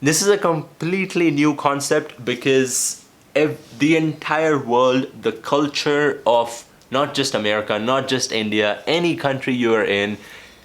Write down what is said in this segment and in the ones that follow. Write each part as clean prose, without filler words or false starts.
This is a completely new concept because the entire world, the culture of not just America, not just India, any country you are in,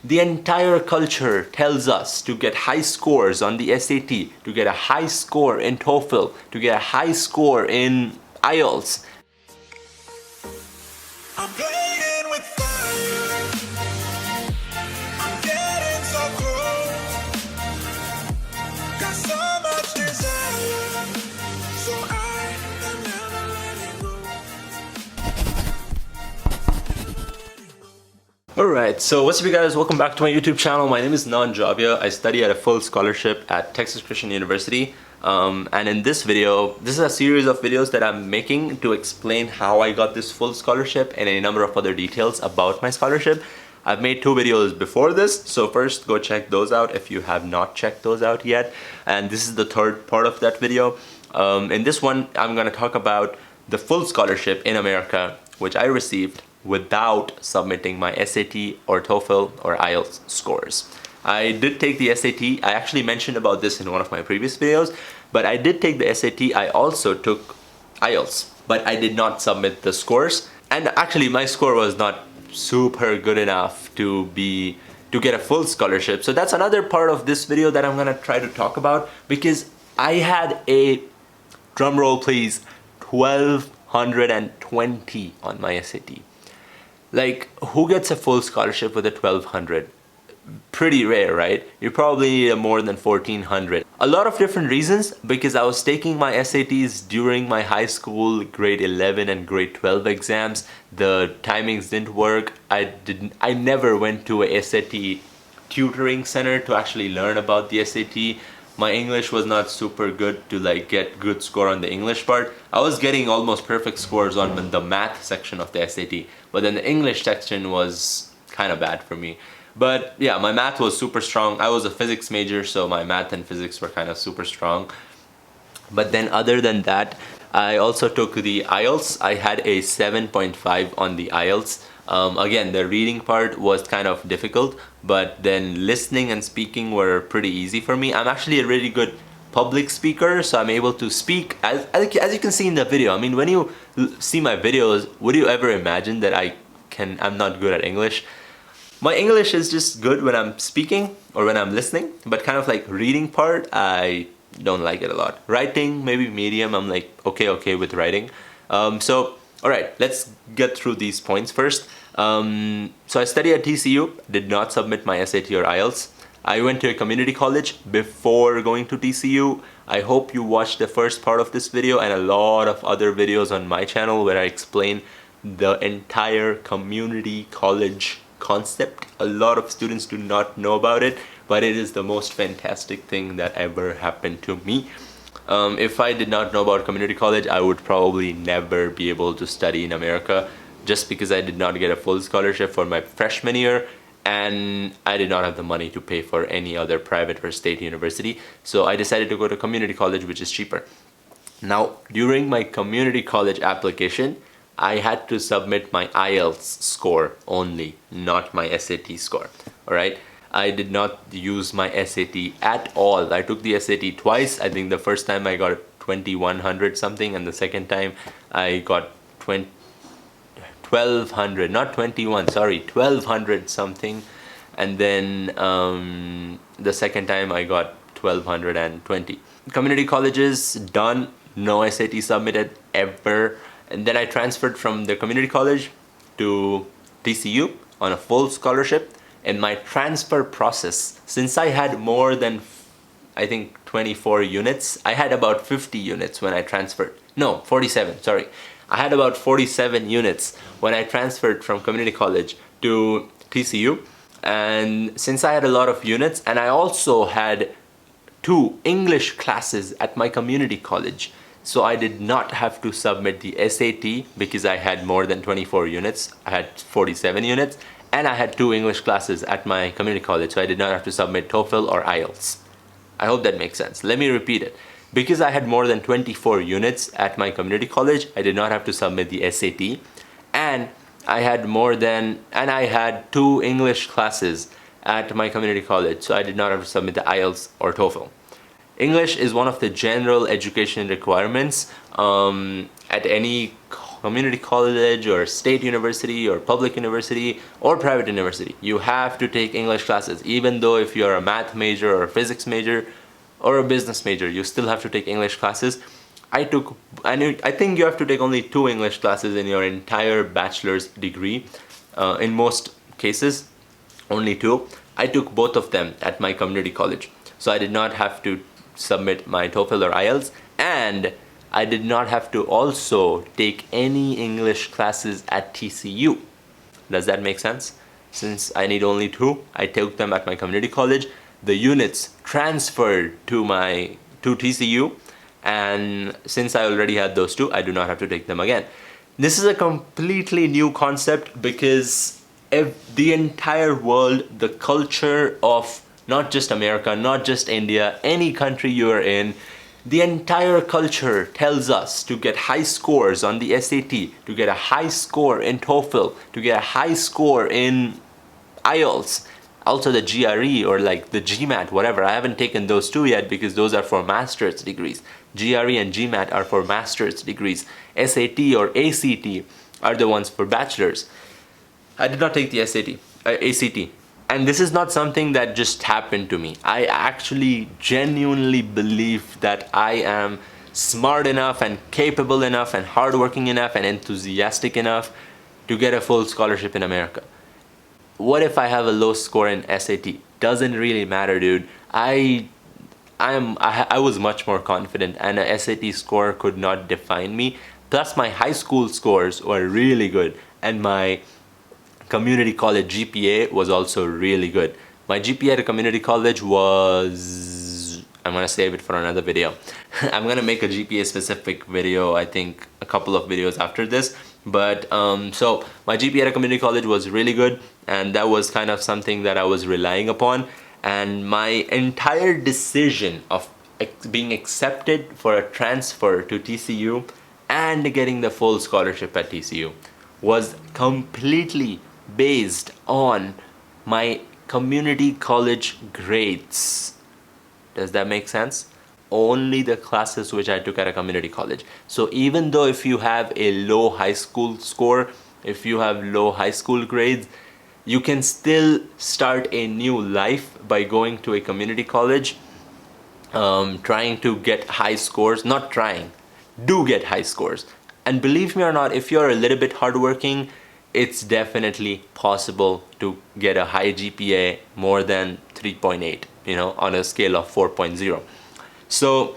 the entire culture tells us to get high scores on the SAT, to get a high score in TOEFL, to get a high score in Ielts. I'm playing with fire. I'm getting so close. Got so much desire. So I am never letting go. Alright, so what's up you guys? Welcome back to my YouTube channel. My name is Nan Javia. I study at a full scholarship at Texas Christian University. And in this video, this is a series of videos that I'm making to explain how I got this full scholarship and a number of other details about my scholarship. I've made 2 videos before this, so first go check those out if you have not checked those out yet. And this is the third part of that video. In this one, I'm going to talk about the full scholarship in America, which I received without submitting my SAT or TOEFL or IELTS scores. I did take the SAT. I actually mentioned about this in one of my previous videos, but I did take the SAT. I also took IELTS, but I did not submit the scores. And actually my score was not super good enough to get a full scholarship. So that's another part of this video that I'm gonna try to talk about, because I had a, drum roll please, 1220 on my SAT. Like, who gets a full scholarship with a 1200? Pretty rare, right? You probably need more than 1400. A lot of different reasons, because I was taking my SATs during my high school grade 11 and grade 12 exams. The timings didn't work. I never went to a SAT tutoring center to actually learn about the SAT. My English was not super good to like get good score on the English part. I was getting almost perfect scores on the math section of the SAT, but then the English section was kind of bad for me. But yeah, my math was super strong. I was a physics major, so my math and physics were kind of super strong. But then other than that, I also took the IELTS. I had a 7.5 on the IELTS. Again, the reading part was kind of difficult, but then listening and speaking were pretty easy for me. I'm actually a really good public speaker, so I'm able to speak, as you can see in the video. I mean, when you see my videos, would you ever imagine that I'm not good at English? My English is just good when I'm speaking or when I'm listening, but kind of like reading part, I don't like it a lot. Writing, maybe medium, I'm like okay with writing. So, alright, let's get through these points first. So I study at TCU, did not submit my SAT or IELTS. I went to a community college before going to TCU. I hope you watched the first part of this video and a lot of other videos on my channel where I explain the entire community college concept. A lot of students do not know about it, but it is the most fantastic thing that ever happened to me. If I did not know about community college, I would probably never be able to study in America, just because I did not get a full scholarship for my freshman year and I did not have the money to pay for any other private or state university. So I decided to go to community college, which is cheaper. Now, during my community college application, I had to submit my IELTS score only, not my SAT score. Alright, I did not use my SAT at all. I took the SAT twice. I think the first time I got 2100 something, and the second time I got 1200, not 21, sorry, 1200 something. And then the second time I got 1220. Community colleges done, no SAT submitted ever. And then I transferred from the community college to TCU on a full scholarship. And my transfer process, since I had more than, I think, 24 units, I had about 50 units when I transferred. No, 47, sorry. I had about 47 units when I transferred from community college to TCU. And since I had a lot of units, and I also had 2 English classes at my community college, so I did not have to submit the SAT because I had more than 24 units. I had 47 units, and I had 2 English classes at my community college, so I did not have to submit TOEFL or IELTS. I hope that makes sense. Let me repeat it. Because I had more than 24 units at my community college, I did not have to submit the SAT, and I had 2 English classes at my community college, so I did not have to submit the IELTS or TOEFL. English is one of the general education requirements at any community college or state university or public university or private university. You have to take English classes, even though if you're a math major or a physics major or a business major, you still have to take English classes. I think you have to take only 2 English classes in your entire bachelor's degree. In most cases, only 2. I took both of them at my community college. So I did not have to submit my TOEFL or Ielts, and I did not have to also take any English classes at TCU. Does that make sense? Since I need only 2, I took them at my community college. The units transferred to TCU, and since I already had those 2, I do not have to take them again. This is a completely new concept because the entire world, the culture of not just America, not just India, any country you are in, the entire culture tells us to get high scores on the SAT, to get a high score in TOEFL, to get a high score in Ielts, also the GRE or like the GMAT, whatever. I haven't taken those 2 yet because those are for master's degrees. GRE and GMAT are for master's degrees. SAT or ACT are the ones for bachelor's. I did not take the ACT. And this is not something that just happened to me. I actually genuinely believe that I am smart enough and capable enough and hardworking enough and enthusiastic enough to get a full scholarship in America. What if I have a low score in SAT? Doesn't really matter, dude. I was much more confident, and a SAT score could not define me. Plus my high school scores were really good, and my community college GPA was also really good. My GPA at a community college was, I'm gonna save it for another video. I'm gonna make a GPA specific video, I think a couple of videos after this. But so my GPA at a community college was really good, and that was kind of something that I was relying upon. And my entire decision of being accepted for a transfer to TCU and getting the full scholarship at TCU was completely based on my community college grades. Does that make sense? Only the classes which I took at a community college. So even though if you have a low high school score, if you have low high school grades, you can still start a new life by going to a community college, trying to get high scores. Not trying, do get high scores. And believe me or not, if you're a little bit hardworking, it's definitely possible to get a high GPA more than 3.8, on a scale of 4.0. So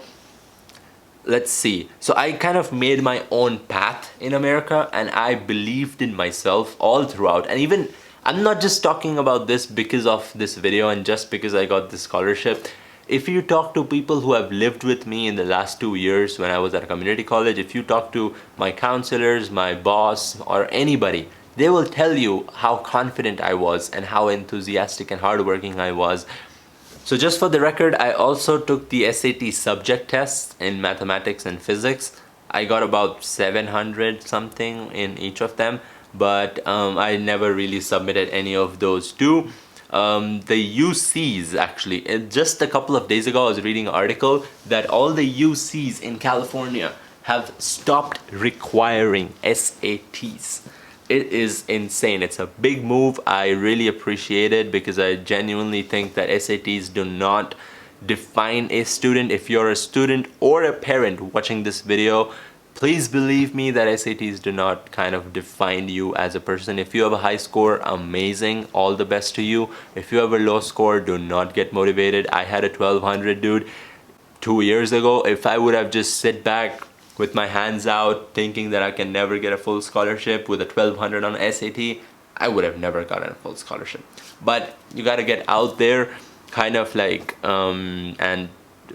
let's see. So I kind of made my own path in America, and I believed in myself all throughout. And even, I'm not just talking about this because of this video and just because I got this scholarship. If you talk to people who have lived with me in the last 2 years when I was at a community college, if you talk to my counselors, my boss, or anybody, they will tell you how confident I was and how enthusiastic and hardworking I was. So just for the record, I also took the SAT subject tests in mathematics and physics. I got about 700 something in each of them, but I never really submitted any of those 2. The UCs actually, just a couple of days ago I was reading an article that all the UCs in California have stopped requiring SATs. It is insane. It's a big move. I really appreciate it because I genuinely think that SATs do not define a student. If you're a student or a parent watching this video, please believe me that SATs do not kind of define you as a person. If you have a high score, amazing, all the best to you. If you have a low score, do not get motivated. I had a 1200, dude, 2 years ago. If I would have just sit back with my hands out thinking that I can never get a full scholarship with a 1200 on SAT, I would have never gotten a full scholarship. But you got to get out there, kind of like and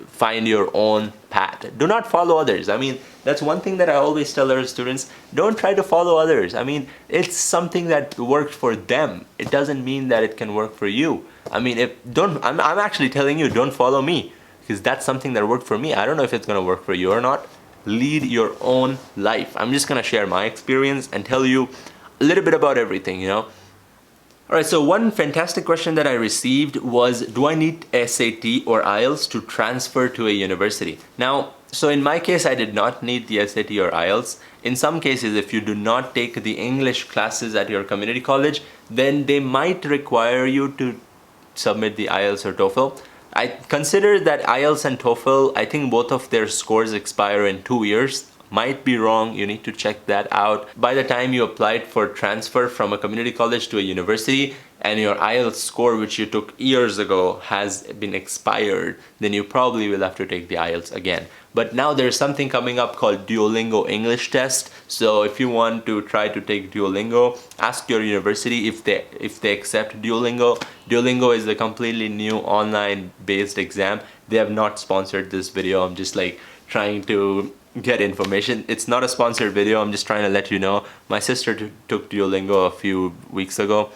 find your own path. Do not follow others. I mean, that's one thing that I always tell our students. Don't try to follow others. I mean, it's something that worked for them. It doesn't mean that it can work for you. I mean, I'm actually telling you, don't follow me, because that's something that worked for me. I don't know if it's gonna work for you or not. Lead your own life. I'm just gonna share my experience and tell you a little bit about everything, All right, so one fantastic question that I received was, do I need SAT or IELTS to transfer to a university? Now, so in my case, I did not need the SAT or IELTS. In some cases, if you do not take the English classes at your community college, then they might require you to submit the IELTS or TOEFL. I consider that IELTS and TOEFL, I think both of their scores expire in 2 years. Might be wrong, you need to check that out. By the time you applied for transfer from a community college to a university and your IELTS score, which you took years ago, has been expired, then you probably will have to take the IELTS again. But now there's something coming up called Duolingo English test. So if you want to try to take Duolingo, ask your university if they accept Duolingo. Duolingo is a completely new online based exam. They have not sponsored this video. I'm just like trying to get information. It's not a sponsored video. I'm just trying to let you know. My sister took Duolingo a few weeks ago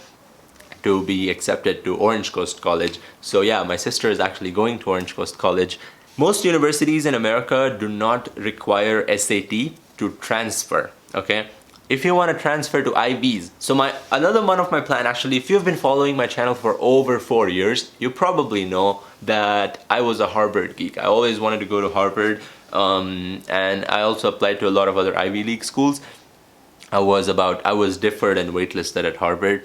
to be accepted to Orange Coast College. So yeah, my sister is actually going to Orange Coast College. Most universities in America do not require SAT to transfer, okay? If you want to transfer to IBs, so another one of my plan, actually, if you've been following my channel for over 4 years, you probably know that I was a Harvard geek. I always wanted to go to Harvard, and I also applied to a lot of other Ivy League schools. I was deferred and waitlisted at Harvard.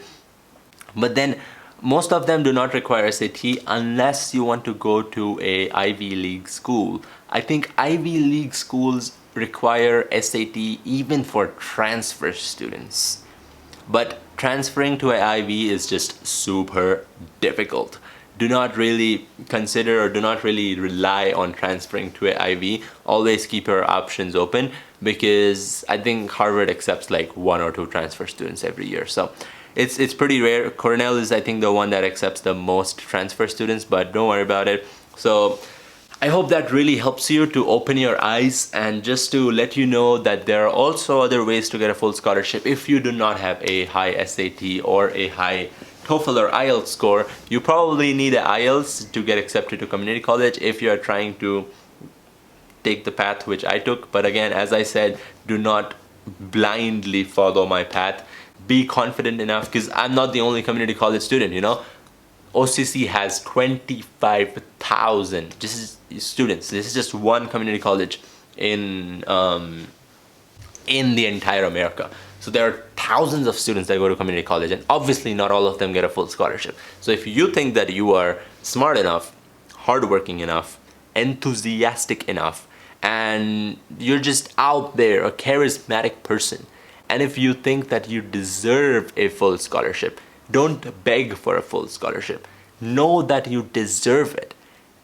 But then most of them do not require SAT unless you want to go to a Ivy League school. I think Ivy League schools require SAT even for transfer students. But transferring to an IB is just super difficult. Do not really consider or do not really rely on transferring to an IB. Always keep your options open, because I think Harvard accepts like 1 or 2 transfer students every year. So it's pretty rare. Cornell is, I think, the one that accepts the most transfer students, but don't worry about it. So I hope that really helps you to open your eyes, and just to let you know that there are also other ways to get a full scholarship. If you do not have a high SAT or a high TOEFL or IELTS score, you probably need an IELTS to get accepted to community college if you are trying to take the path which I took. But again, as I said, do not blindly follow my path. Be confident enough, because I'm not the only community college student, you know. OCC has 25,000 students. This is just one community college in the entire America. So there are thousands of students that go to community college, and obviously not all of them get a full scholarship. So if you think that you are smart enough, hardworking enough, enthusiastic enough, and you're just out there, a charismatic person, and if you think that you deserve a full scholarship, don't beg for a full scholarship. Know that you deserve it.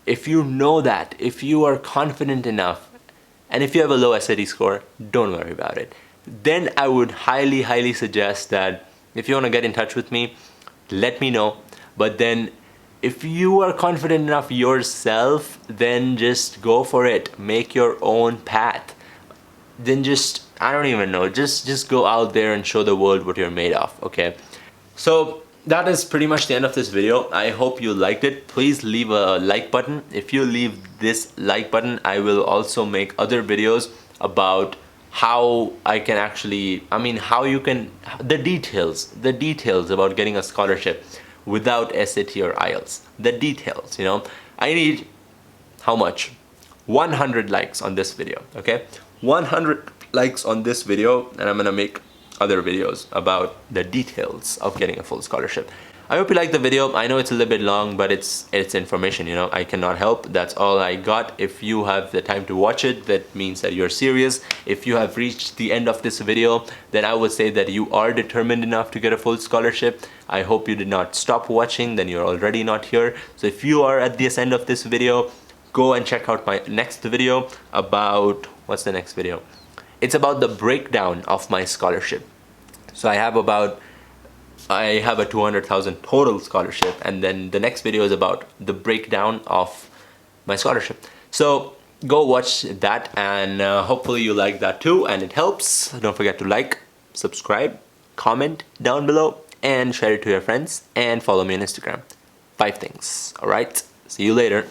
If you know that, if you are confident enough, and if you have a low SAT score, don't worry about it. Then I would highly, highly suggest that if you want to get in touch with me, let me know. But then if you are confident enough yourself, then just go for it. Make your own path. Then just, I don't even know, just go out there and show the world what you're made of, okay? So that is pretty much the end of this video. I hope you liked it. Please leave a like button. If you leave this like button, I will also make other videos about how I can actually, how you can, the details about getting a scholarship without SAT or IELTS. The details, you know. I need, how much? 100 likes on this video, okay? 100 likes on this video, and I'm gonna make other videos about the details of getting a full scholarship. I hope you liked the video. I know it's a little bit long, but it's information, you know. I cannot help. That's all I got. If you have the time to watch it, that means that you're serious. If you have reached the end of this video, then I would say that you are determined enough to get a full scholarship. I hope you did not stop watching, then you're already not here. So if you are at this end of this video, go and check out my next video about, what's the next video? It's about the breakdown of my scholarship. So I have a 200,000 total scholarship, and then the next video is about the breakdown of my scholarship. So go watch that, and hopefully you like that too, and it helps. Don't forget to like, subscribe, comment down below, and share it to your friends, and follow me on Instagram. 5 things. All right, see you later.